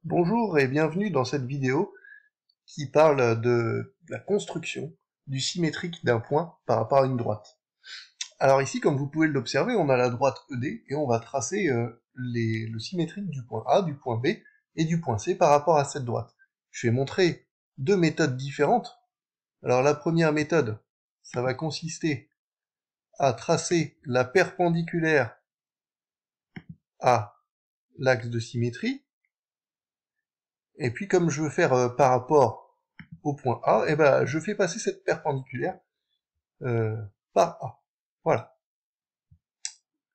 Bonjour et bienvenue dans cette vidéo qui parle de la construction du symétrique d'un point par rapport à une droite. Alors ici, comme vous pouvez l'observer, on a la droite ED et on va tracer le symétrique du point A, du point B et du point C par rapport à cette droite. Je vais montrer deux méthodes différentes. Alors la première méthode, ça va consister à tracer la perpendiculaire à l'axe de symétrie. Et puis comme je veux faire par rapport au point A, eh ben, je fais passer cette perpendiculaire euh, par A. Voilà.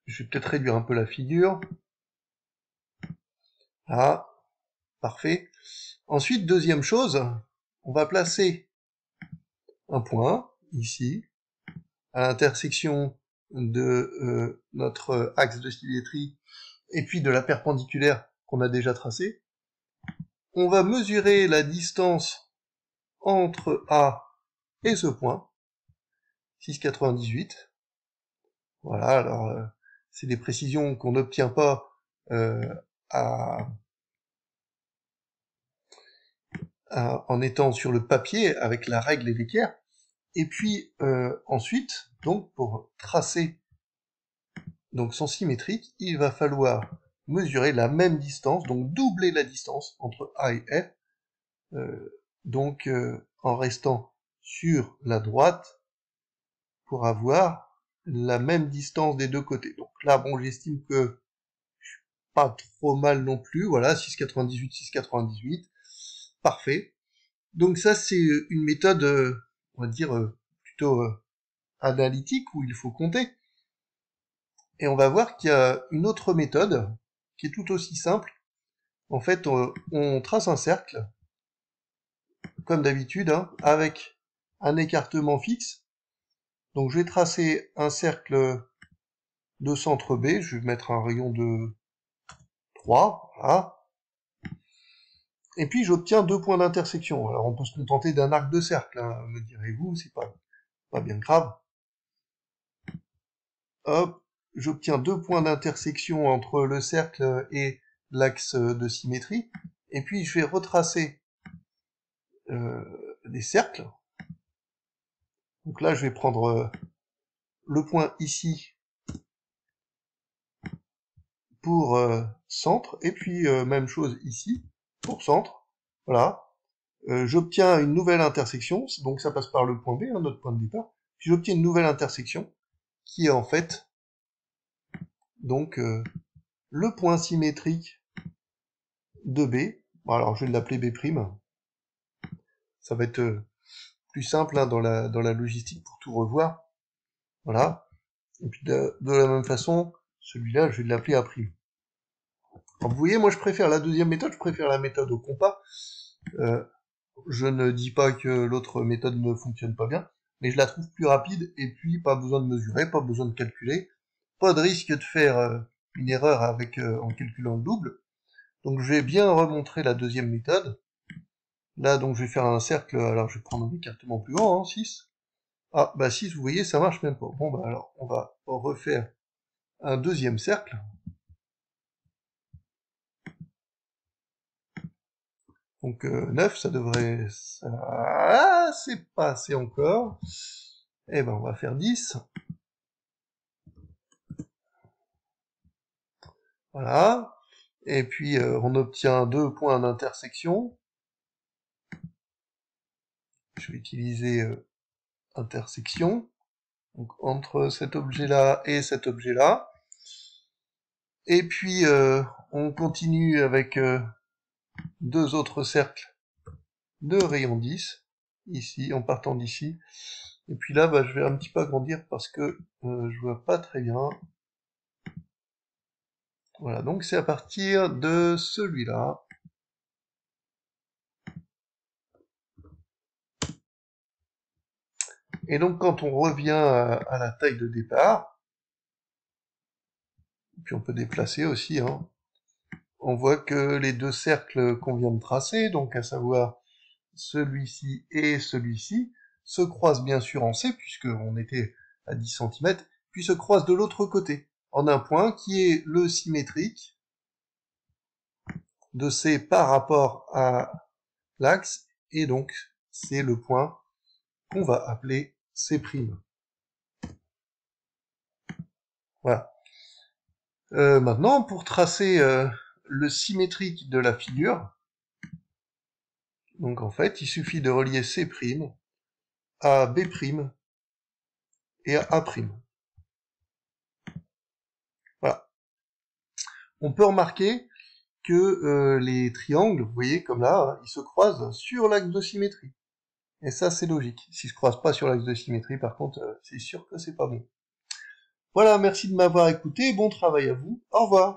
Je vais peut-être réduire un peu la figure. Ah, parfait. Ensuite, deuxième chose, on va placer un point, ici, à l'intersection de notre axe de symétrie et puis de la perpendiculaire qu'on a déjà tracée. On va mesurer la distance entre A et ce point, 6,98. Voilà, alors c'est des précisions qu'on n'obtient pas euh, à, en étant sur le papier avec la règle et l'équerre. Et puis ensuite, donc pour tracer donc son symétrique, il va falloir mesurer la même distance, donc doubler la distance entre A et F, donc en restant sur la droite pour avoir la même distance des deux côtés. Donc là, bon, j'estime que pas trop mal non plus, voilà, 6,98, 6,98, parfait. Donc ça, c'est une méthode, on va dire, plutôt analytique, où il faut compter. Et on va voir qu'il y a une autre méthode, qui est tout aussi simple. En fait, on trace un cercle, comme d'habitude, hein, avec un écartement fixe. Donc je vais tracer un cercle de centre B, je vais mettre un rayon de 3, voilà. Et puis j'obtiens deux points d'intersection. Alors on peut se contenter d'un arc de cercle, hein, me direz-vous, c'est pas bien grave. Hop, j'obtiens deux points d'intersection entre le cercle et l'axe de symétrie. Et puis je vais retracer des cercles. Donc là je vais prendre le point ici pour centre, et puis même chose ici pour centre. Voilà. J'obtiens une nouvelle intersection, donc ça passe par le point B, hein, notre point de départ. Puis j'obtiens une nouvelle intersection qui est en fait donc le point symétrique de B. Bon, alors je vais l'appeler B'. Ça va être plus simple hein, dans la logistique pour tout revoir. Voilà. Et puis de la même façon, celui-là, je vais l'appeler A'. Alors, vous voyez, moi je préfère la deuxième méthode, je préfère la méthode au compas. Euh, je ne dis pas que l'autre méthode ne fonctionne pas bien, mais je la trouve plus rapide, et puis pas besoin de mesurer, pas besoin de calculer, pas de risque de faire une erreur avec en calculant le double. Donc je vais bien remontrer la deuxième méthode. Là, donc je vais faire un cercle, alors je vais prendre un écartement plus grand, hein, 6. Ah, bah 6, vous voyez, ça marche même pas. Bon, bah alors, on va refaire un deuxième cercle. Donc 9, ça devrait... Ah, c'est pas assez encore. Eh ben, on va faire 10. Voilà. Et puis, on obtient deux points d'intersection. Je vais utiliser intersection. Donc, entre cet objet-là et cet objet-là. Et puis, on continue avec deux autres cercles de rayon 10, ici, en partant d'ici. Et puis là, bah, je vais un petit peu agrandir parce que je vois pas très bien. Voilà, donc c'est à partir de celui-là. Et donc quand on revient à la taille de départ, puis on peut déplacer aussi, hein, on voit que les deux cercles qu'on vient de tracer, donc à savoir celui-ci et celui-ci, se croisent bien sûr en C, puisqu'on était à 10 cm, puis se croisent de l'autre côté, en un point qui est le symétrique de C par rapport à l'axe, et donc c'est le point qu'on va appeler C'. Voilà. Maintenant, pour tracer le symétrique de la figure, donc en fait, il suffit de relier C' à B' et à A'. Voilà. On peut remarquer que les triangles, vous voyez, comme là, hein, ils se croisent sur l'axe de symétrie. Et ça, c'est logique. S'ils se croisent pas sur l'axe de symétrie, par contre, c'est sûr que c'est pas bon. Voilà, merci de m'avoir écouté, bon travail à vous, au revoir.